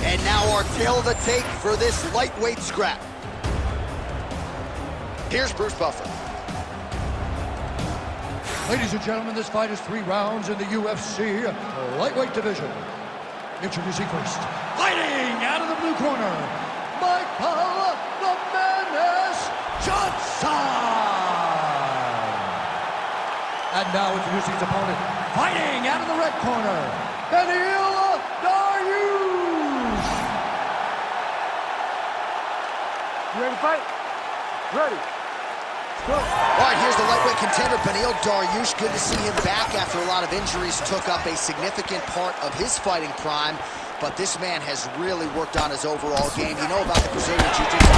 And now our tale of the tape for this lightweight scrap. Here's Bruce Buffer. Ladies and gentlemen, this fight is 3 rounds in the UFC lightweight division. Introducing first, fighting out of the blue corner, Michael the Menace Johnson. And now introducing his opponent, fighting out of the red corner, Beneil Dariush. You ready to fight? Ready. All right, here's the lightweight contender, Beneil Dariush. Good to see him back after a lot of injuries took up a significant part of his fighting prime. But this man has really worked on his overall game. You know about the Brazilian Jiu-Jitsu.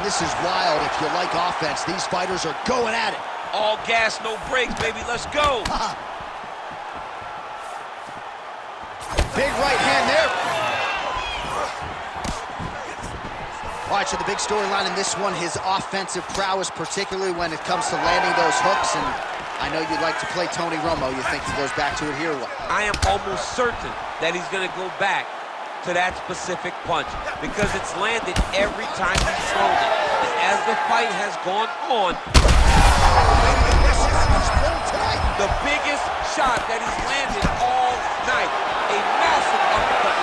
This is wild. If you like offense, these fighters are going at it. All gas, no brakes, baby. Let's go. Big right hand there. All right, so the big storyline in this one, his offensive prowess, particularly when it comes to landing those hooks. And I know you'd like to play Tony Romo. You think he goes back to it here or what? I am almost certain that he's going to go back to that specific punch because it's landed every time he's thrown it. And as the fight has gone on, the biggest shot that he's landed all night, a massive uppercut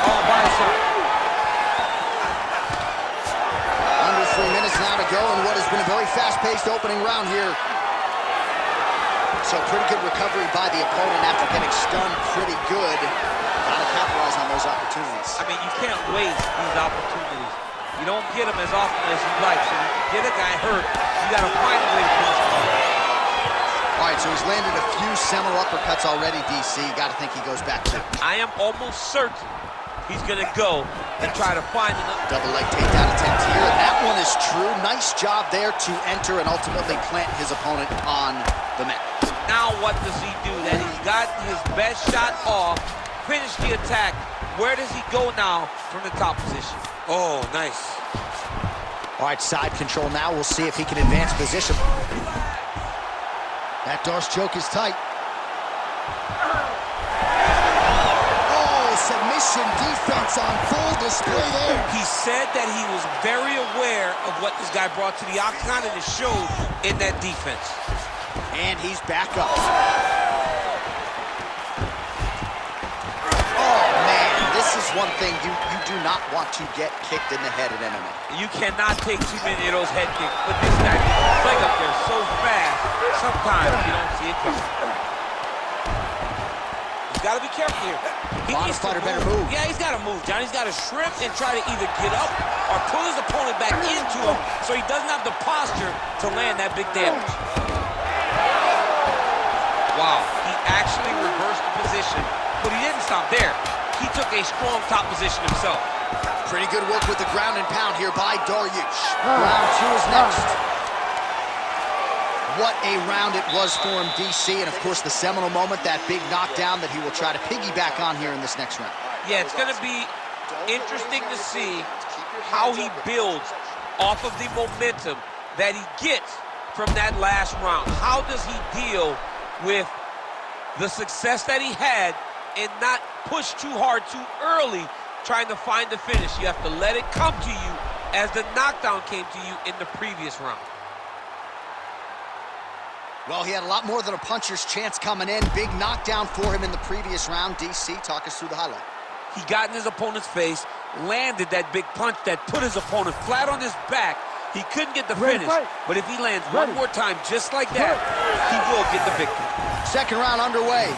all by himself. Under 3 minutes now to go in what has been a very fast-paced opening round here. So pretty good recovery by the opponent after getting stunned pretty good. Gotta capitalize on those opportunities. I mean, you can't waste these opportunities. You don't get them as often as you'd like. So you get a guy hurt, you gotta find a way to finish him. All right, so he's landed a few seminal uppercuts already, DC. Gotta think he goes back to. I am almost certain he's gonna go and try to find another. Double leg takedown attempt here. That one is true. Nice job there to enter and ultimately plant his opponent on the mat. Now what does he do? That he's got his best shot off, finish the attack. Where does he go now from the top position? Oh, nice. All right, side control now. We'll see if he can advance position. That Darce choke is tight. Oh, submission defense on full display there. He said that he was very aware of what this guy brought to the octagon, and it showed in that defense. And he's back up. This is one thing you do not want to get kicked in the head in MMA. You cannot take too many of those head kicks, but this guy can play up there so fast, sometimes you don't see it coming. He's got to be careful here. He needs to better move. Yeah, he's got to move, John. He's got to shrimp and try to either get up or pull his opponent back into him so he doesn't have the posture to land that big damage. Wow, he actually reversed the position, but he didn't stop there. He took a strong top position himself. Pretty good work with the ground and pound here by Dariush. Round 2 is next. What a round it was for him, DC, and of course the seminal moment, that big knockdown that he will try to piggyback on here in this next round. Yeah, it's going to be interesting to see how he builds off of the momentum that he gets from that last round. How does he deal with the success that he had and not push too hard too early trying to find the finish? You have to let it come to you as the knockdown came to you in the previous round. Well, he had a lot more than a puncher's chance coming in. Big knockdown for him in the previous round. DC, talk us through the highlight. He got in his opponent's face, landed that big punch that put his opponent flat on his back. He couldn't get the finish, but if he lands one more time just like that, he will get the victory. Second round underway.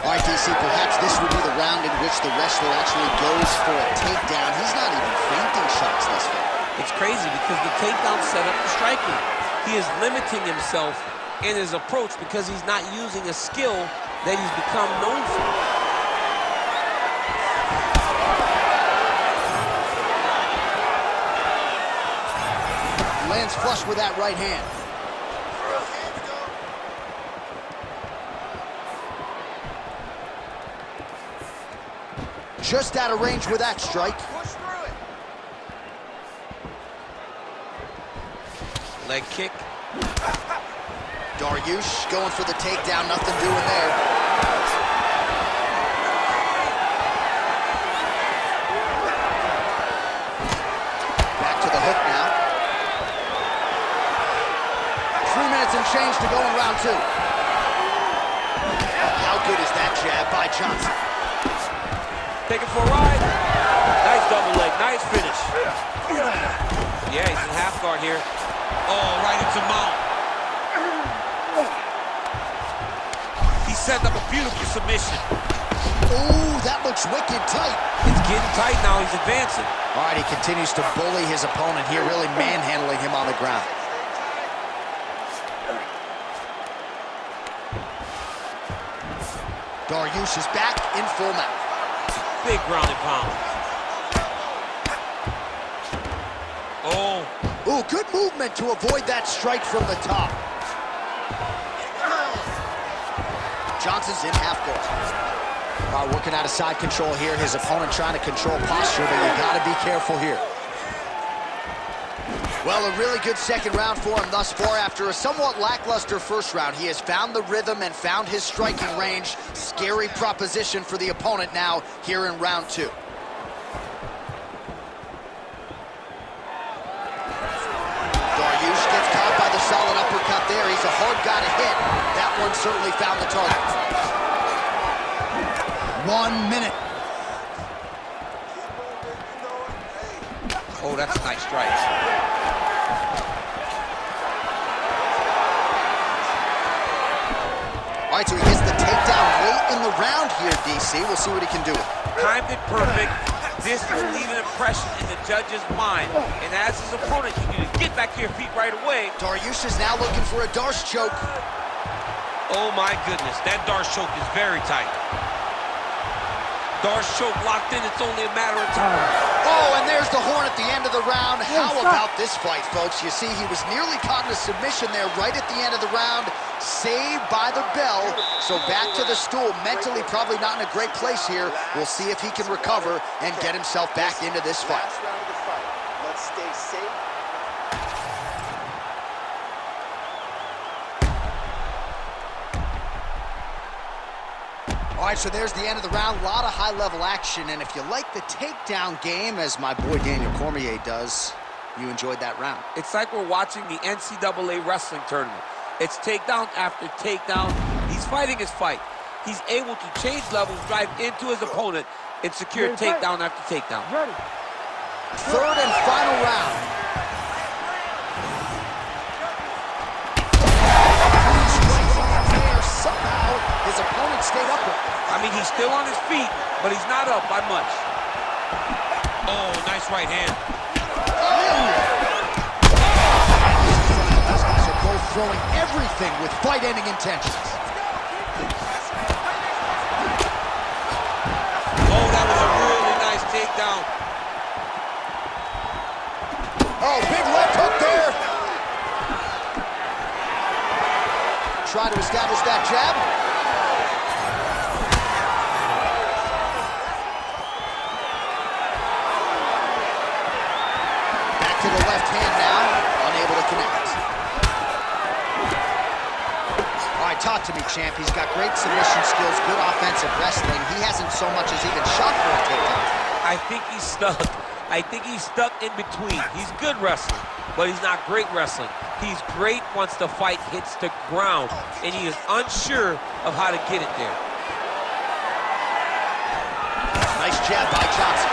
All right, DC, perhaps this would be the round in which the wrestler actually goes for a takedown. He's not even feinting shots thus far. It's crazy because the takedown set up the striking. He is limiting himself in his approach because he's not using a skill that he's become known for. Lands flush with that right hand. Just out of range with that strike. Leg kick. Dariush going for the takedown, nothing doing there. Back to the hook now. 3 minutes and change to go in round 2. How good is that jab by Johnson? Take it for a ride. Nice double leg, nice finish. Yeah, he's in half guard here. Oh, right into mount. He set up a beautiful submission. Ooh, that looks wicked tight. It's getting tight now, he's advancing. All right, he continues to bully his opponent here, really manhandling him on the ground. Dariush is back in full mount. Big ground and pound. Oh. Ooh, good movement to avoid that strike from the top. Johnson's in half guard. Working out of side control here. His opponent trying to control posture, but you gotta be careful here. Well, a really good second round for him thus far. After a somewhat lackluster first round, he has found the rhythm and found his striking range. Scary proposition for the opponent now here in round 2. Dariush gets caught by the solid uppercut there. He's a hard guy to hit. That one certainly found the target. 1 minute. Oh, that's a nice strike. All right, so he gets the takedown late in the round here, DC. We'll see what he can do. Timed it perfect. This will leave an impression in the judge's mind. And as his opponent, you need to get back to your feet right away. Dariush is now looking for a Darce choke. Oh my goodness, that Darce choke is very tight. Darce choke locked in, it's only a matter of time. Oh, and there's the horn at the end of the round. How about this fight, folks? You see, he was nearly caught in a submission there right at the end of the round. Saved by the bell. So back to the stool. Mentally probably not in a great place here. We'll see if he can recover and get himself back into this fight. Let's stay safe. All right, so there's the end of the round. A lot of high-level action, and if you like the takedown game, as my boy Daniel Cormier does, you enjoyed that round. It's like we're watching the NCAA wrestling tournament. It's takedown after takedown. He's fighting his fight. He's able to change levels, drive into his opponent, and secure takedown after takedown. Ready. Third and final round. Somehow, his opponent stayed upright. I mean, he's still on his feet, but he's not up by much. Oh, nice right hand. So both throwing everything with fight-ending intentions. Oh, that was a really nice takedown. Oh, big left hook there. Try to establish that jab. Back to the left hand now, unable to connect. All right, talk to me, champ. He's got great submission skills, good offensive wrestling. He hasn't so much as even shot for a takedown. I think he's stuck. I think he's stuck in between. He's good wrestling, but he's not great wrestling. He's great once the fight hits the ground, and he is unsure of how to get it there. Nice jab by Johnson.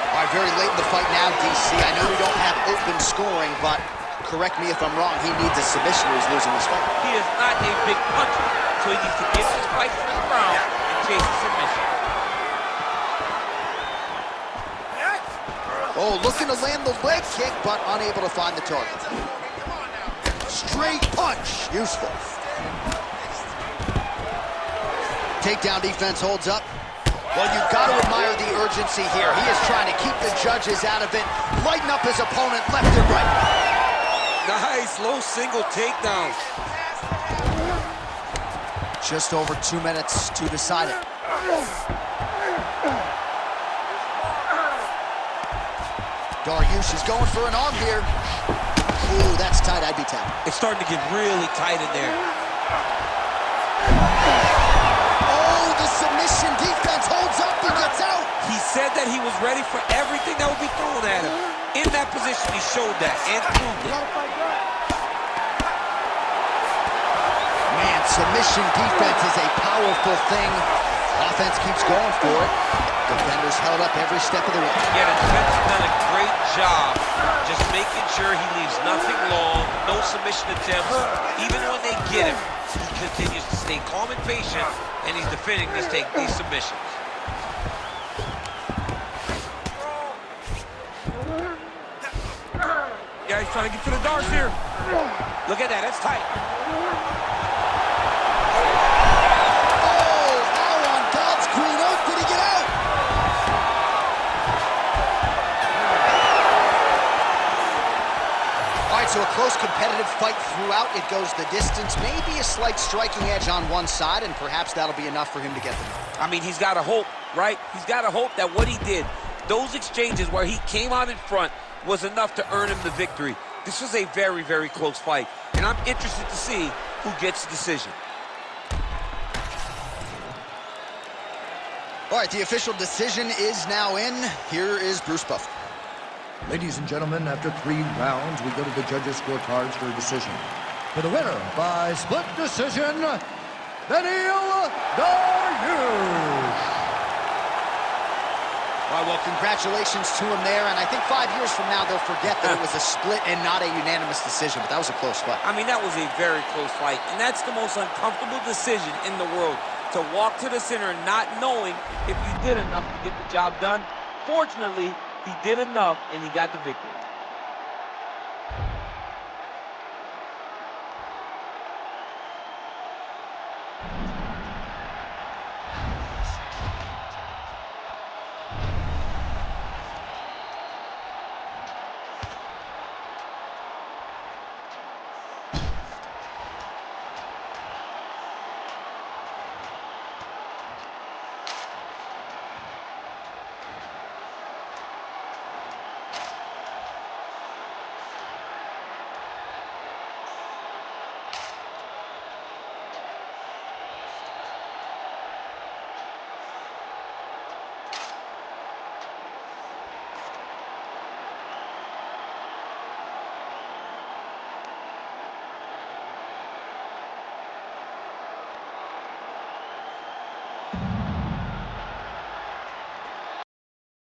All right, very late in the fight now, DC. I know we don't have open scoring, but correct me if I'm wrong, he needs a submission or he's losing this fight. He is not a big puncher, so he needs to get this fight to the ground and chase the submission. Oh, looking to land the leg kick, but unable to find the target. Straight punch, useful. Takedown defense holds up. Well, you've got to admire the urgency here. He is trying to keep the judges out of it, lighten up his opponent left and right. Nice, low single takedown. Just over 2 minutes to decide it. Dariush is going for an arm here. Ooh, that's tight. I'd be tapped. It's starting to get really tight in there. Oh, the submission defense holds up and gets out. He said that he was ready for everything that would be thrown at him. In that position, he showed that and proved it. Man, submission defense is a powerful thing. Offense keeps going for it. Defenders held up every step of the way. Yeah, the defense has done a great job just making sure he leaves nothing long, no submission attempts. Even when they get him, he continues to stay calm and patient, and he's defending these submissions. Yeah, he's trying to get to the darts here. Look at that, that's tight. Oh, how on God's green earth did he get out? All right, so a close competitive fight throughout. It goes the distance. Maybe a slight striking edge on one side, and perhaps that'll be enough for him to get them. I mean, he's got to hope, right? He's got to hope that what he did, those exchanges where he came out in front, was enough to earn him the victory. This was a very, very close fight, and I'm interested to see who gets the decision. All right, the official decision is now in. Here is Bruce Buffer. Ladies and gentlemen, after 3 rounds, we go to the judges' scorecards for a decision. For the winner by split decision, Beneil Dariush. All right, well, congratulations to him there, and I think 5 years from now they'll forget that it was a split and not a unanimous decision, but that was a close fight. I mean, that was a very close fight, and that's the most uncomfortable decision in the world, to walk to the center not knowing if you did enough to get the job done. Fortunately, he did enough, and he got the victory.